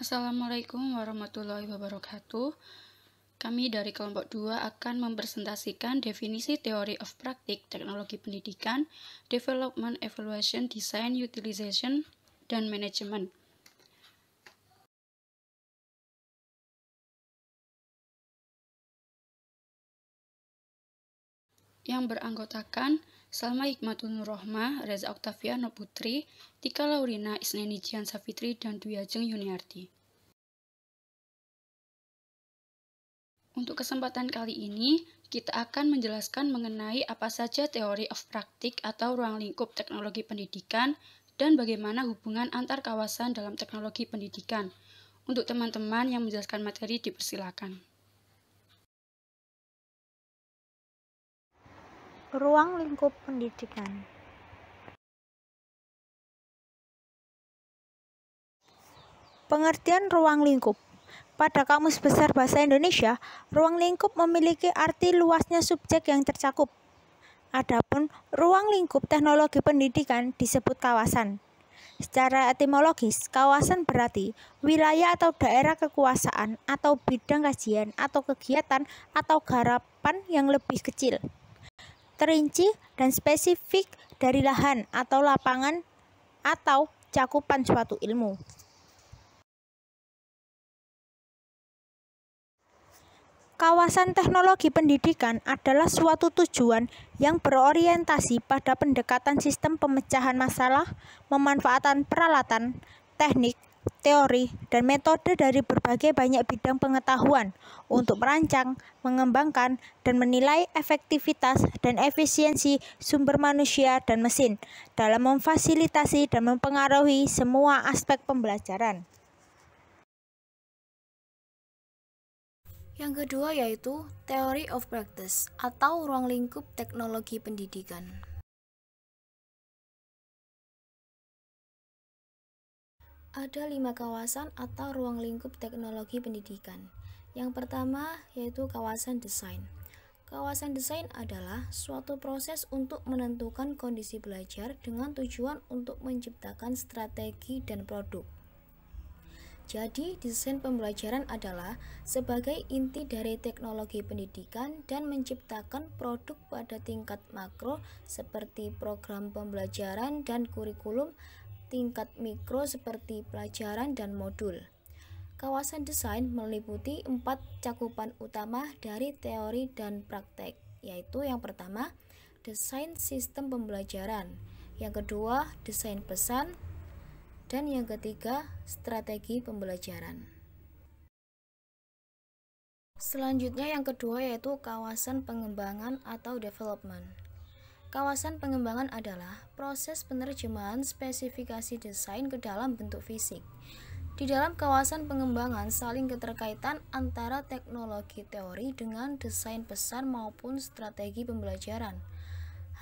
Assalamualaikum warahmatullahi wabarakatuh. Kami dari kelompok 2 akan mempresentasikan definisi teori of praktik teknologi pendidikan, development, evaluation, design, utilization, dan manajemen. Yang beranggotakan Salma Hikmatul Nurrohmah, Reza Oktaviano Putri, Tika Laurina, Isneni Jian Safitri, dan Dwi Ajeng Yuniarti. Untuk kesempatan kali ini, kita akan menjelaskan mengenai apa saja teori of praktik atau ruang lingkup teknologi pendidikan dan bagaimana hubungan antar kawasan dalam teknologi pendidikan. Untuk teman-teman yang menjelaskan materi, dipersilakan. Ruang lingkup pendidikan. Pengertian ruang lingkup. Pada Kamus Besar Bahasa Indonesia, ruang lingkup memiliki arti luasnya subjek yang tercakup. Adapun ruang lingkup teknologi pendidikan disebut kawasan. Secara etimologis, kawasan berarti wilayah atau daerah kekuasaan atau bidang kajian atau kegiatan atau garapan yang lebih kecil, terinci dan spesifik dari lahan atau lapangan atau cakupan suatu ilmu. Kawasan teknologi pendidikan adalah suatu tujuan yang berorientasi pada pendekatan sistem pemecahan masalah, pemanfaatan peralatan, teknik, teori, dan metode dari berbagai banyak bidang pengetahuan untuk merancang, mengembangkan, dan menilai efektivitas dan efisiensi sumber manusia dan mesin dalam memfasilitasi dan mempengaruhi semua aspek pembelajaran. Yang kedua yaitu Theory of Practice atau ruang lingkup teknologi pendidikan. Ada 5 kawasan atau ruang lingkup teknologi pendidikan. Yang pertama yaitu kawasan desain. Kawasan desain adalah suatu proses untuk menentukan kondisi belajar dengan tujuan untuk menciptakan strategi dan produk. Jadi, desain pembelajaran adalah sebagai inti dari teknologi pendidikan dan menciptakan produk pada tingkat makro seperti program pembelajaran dan kurikulum, tingkat mikro seperti pelajaran dan modul. Kawasan desain meliputi 4 cakupan utama dari teori dan praktek, yaitu yang pertama, desain sistem pembelajaran, yang kedua, desain pesan, dan yang ketiga, strategi pembelajaran. Selanjutnya yang kedua yaitu kawasan pengembangan atau development. Kawasan pengembangan adalah proses penerjemahan spesifikasi desain ke dalam bentuk fisik. Di dalam kawasan pengembangan saling keterkaitan antara teknologi teori dengan desain pesan maupun strategi pembelajaran.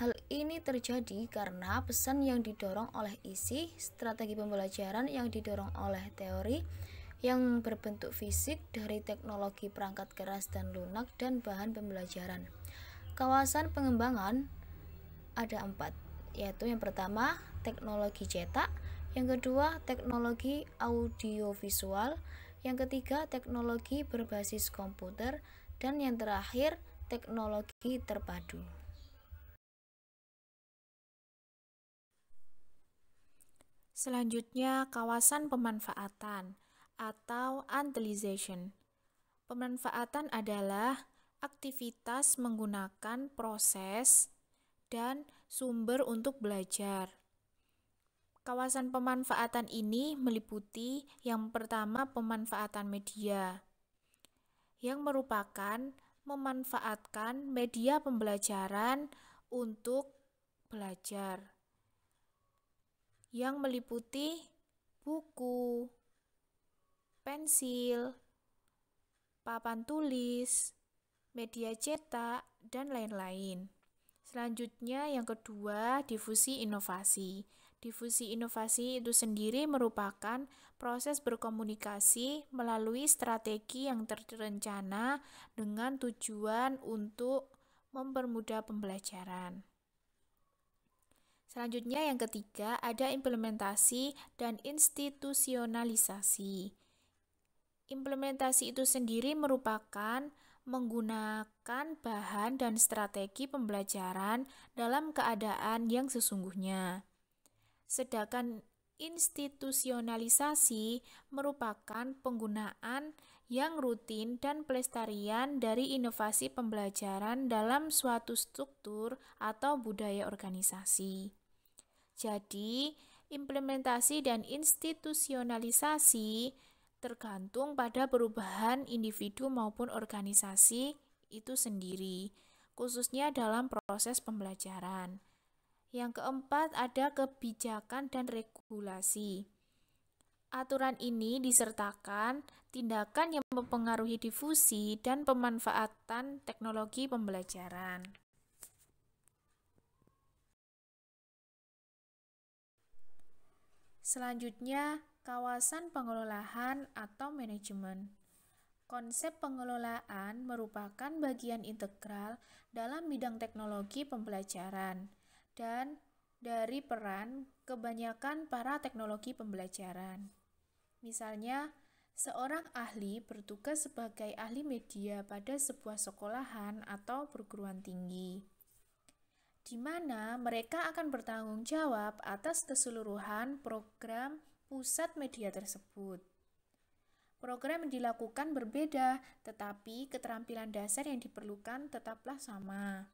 Hal ini terjadi karena pesan yang didorong oleh isi, strategi pembelajaran yang didorong oleh teori yang berbentuk fisik dari teknologi perangkat keras dan lunak dan bahan pembelajaran. Kawasan pengembangan ada 4, yaitu yang pertama teknologi cetak, yang kedua teknologi audiovisual, yang ketiga teknologi berbasis komputer, dan yang terakhir teknologi terpadu. Selanjutnya, kawasan pemanfaatan atau utilization. Pemanfaatan adalah aktivitas menggunakan proses dan sumber untuk belajar. Kawasan pemanfaatan ini meliputi yang pertama pemanfaatan media, yang merupakan memanfaatkan media pembelajaran untuk belajar, yang meliputi buku, pensil, papan tulis, media cetak, dan lain-lain. Selanjutnya yang kedua, difusi inovasi. Difusi inovasi itu sendiri merupakan proses berkomunikasi melalui strategi yang terencana dengan tujuan untuk mempermudah pembelajaran. Selanjutnya yang ketiga, ada implementasi dan institusionalisasi. Implementasi itu sendiri merupakan menggunakan bahan dan strategi pembelajaran dalam keadaan yang sesungguhnya. Sedangkan institusionalisasi merupakan penggunaan yang rutin dan pelestarian dari inovasi pembelajaran dalam suatu struktur atau budaya organisasi. Jadi, implementasi dan institusionalisasi tergantung pada perubahan individu maupun organisasi itu sendiri, khususnya dalam proses pembelajaran. Yang keempat, ada kebijakan dan regulasi. Aturan ini disertakan tindakan yang mempengaruhi difusi dan pemanfaatan teknologi pembelajaran. Selanjutnya, kawasan pengelolaan atau manajemen. Konsep pengelolaan merupakan bagian integral dalam bidang teknologi pembelajaran dan dari peran kebanyakan para teknologi pembelajaran. Misalnya, seorang ahli bertugas sebagai ahli media pada sebuah sekolahan atau perguruan tinggi, di mana mereka akan bertanggung jawab atas keseluruhan program pusat media tersebut. Program yang dilakukan berbeda, tetapi keterampilan dasar yang diperlukan tetaplah sama,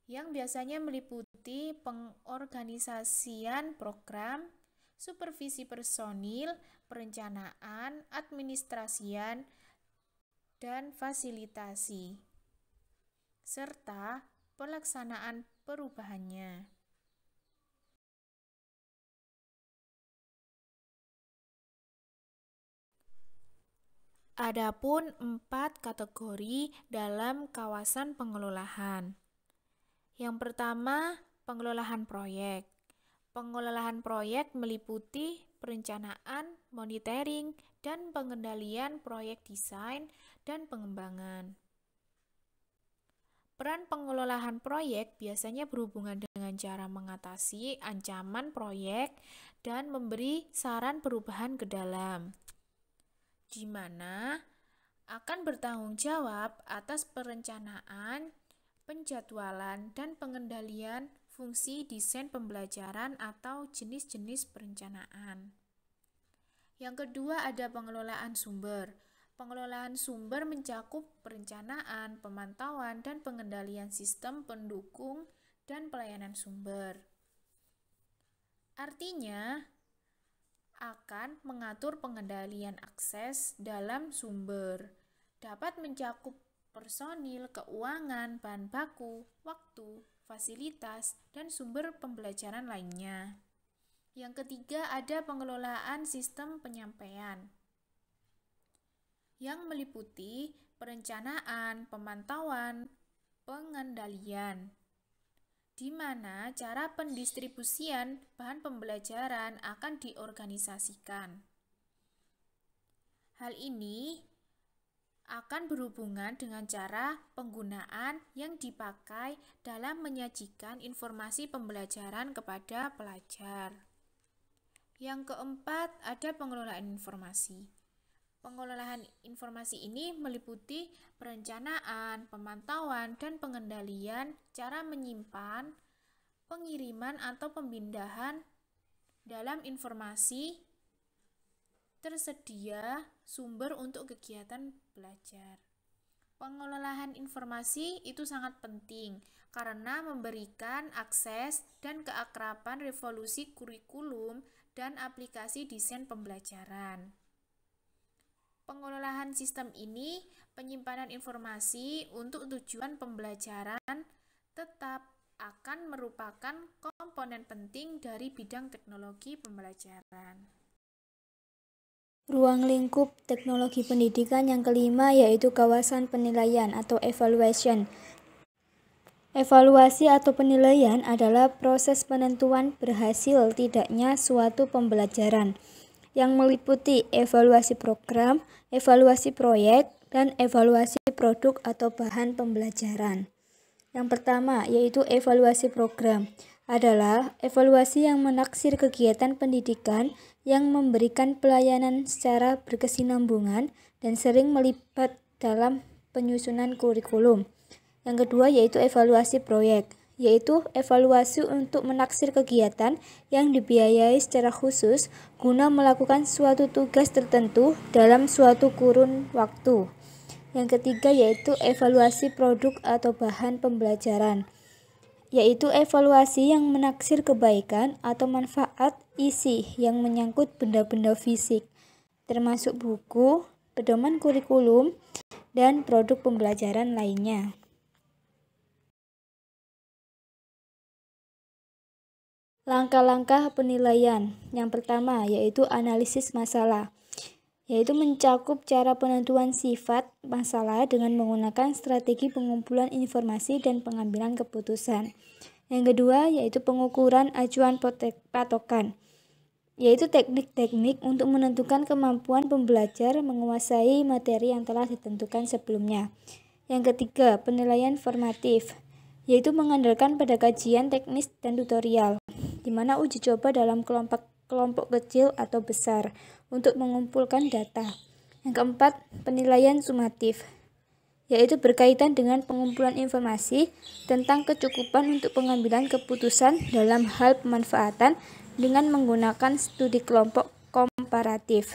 yang biasanya meliputi pengorganisasian program, supervisi personil, perencanaan, administrasian, dan fasilitasi, serta pelaksanaan perubahannya. Adapun 4 kategori dalam kawasan pengelolaan. Yang pertama, pengelolaan proyek. Pengelolaan proyek meliputi perencanaan, monitoring, dan pengendalian proyek desain dan pengembangan. Peran pengelolaan proyek biasanya berhubungan dengan cara mengatasi ancaman proyek dan memberi saran perubahan ke dalam, di mana akan bertanggung jawab atas perencanaan, penjadwalan, dan pengendalian fungsi desain pembelajaran atau jenis-jenis perencanaan. Yang kedua, ada pengelolaan sumber. Pengelolaan sumber mencakup perencanaan, pemantauan, dan pengendalian sistem pendukung dan pelayanan sumber. Artinya, akan mengatur pengendalian akses dalam sumber, dapat mencakup personil, keuangan, bahan baku, waktu, fasilitas, dan sumber pembelajaran lainnya. Yang ketiga, ada pengelolaan sistem penyampaian, yang meliputi perencanaan, pemantauan, pengendalian, di mana cara pendistribusian bahan pembelajaran akan diorganisasikan. Hal ini akan berhubungan dengan cara penggunaan yang dipakai dalam menyajikan informasi pembelajaran kepada pelajar. Yang keempat, ada pengelolaan informasi. Pengelolaan informasi ini meliputi perencanaan, pemantauan, dan pengendalian cara menyimpan, pengiriman atau pemindahan dalam informasi tersedia sumber untuk kegiatan belajar. Pengelolaan informasi itu sangat penting karena memberikan akses dan keakraban revolusi kurikulum dan aplikasi desain pembelajaran. Pengelolaan sistem ini, penyimpanan informasi untuk tujuan pembelajaran tetap akan merupakan komponen penting dari bidang teknologi pembelajaran. Ruang lingkup teknologi pendidikan yang kelima yaitu kawasan penilaian atau evaluation. Evaluasi atau penilaian adalah proses penentuan berhasil tidaknya suatu pembelajaran yang meliputi evaluasi program, evaluasi proyek, dan evaluasi produk atau bahan pembelajaran. Yang pertama yaitu evaluasi program. adalah evaluasi yang menaksir kegiatan pendidikan yang memberikan pelayanan secara berkesinambungan dan sering melibat dalam penyusunan kurikulum. Yang kedua yaitu evaluasi proyek, yaitu evaluasi untuk menaksir kegiatan yang dibiayai secara khusus guna melakukan suatu tugas tertentu dalam suatu kurun waktu. Yang ketiga yaitu evaluasi produk atau bahan pembelajaran, yaitu evaluasi yang menaksir kebaikan atau manfaat isi yang menyangkut benda-benda fisik, termasuk buku, pedoman kurikulum, dan produk pembelajaran lainnya. Langkah-langkah penilaian. Yang pertama yaitu analisis masalah, yaitu mencakup cara penentuan sifat masalah dengan menggunakan strategi pengumpulan informasi dan pengambilan keputusan. Yang kedua yaitu pengukuran acuan patokan, yaitu teknik-teknik untuk menentukan kemampuan pembelajar menguasai materi yang telah ditentukan sebelumnya. Yang ketiga, penilaian formatif, yaitu mengandalkan pada kajian teknis dan tutorial, di mana uji coba dalam kelompok kecil atau besar untuk mengumpulkan data. Yang keempat, penilaian sumatif, yaitu berkaitan dengan pengumpulan informasi tentang kecukupan untuk pengambilan keputusan dalam hal pemanfaatan dengan menggunakan studi kelompok komparatif.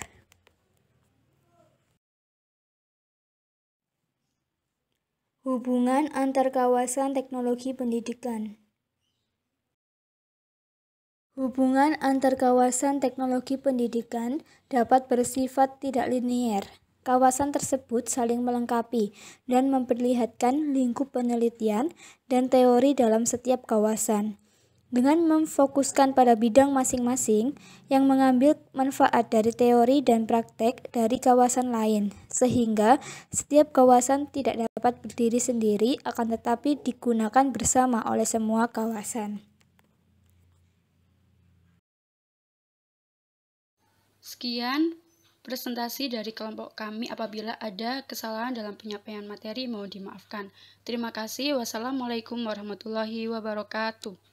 Hubungan antar kawasan teknologi pendidikan. Hubungan antar kawasan teknologi pendidikan dapat bersifat tidak linier. Kawasan tersebut saling melengkapi dan memperlihatkan lingkup penelitian dan teori dalam setiap kawasan. Dengan memfokuskan pada bidang masing-masing yang mengambil manfaat dari teori dan praktek dari kawasan lain, sehingga setiap kawasan tidak dapat berdiri sendiri akan tetapi digunakan bersama oleh semua kawasan. Sekian presentasi dari kelompok kami. Apabila ada kesalahan dalam penyampaian materi, mohon dimaafkan. Terima kasih. Wassalamualaikum warahmatullahi wabarakatuh.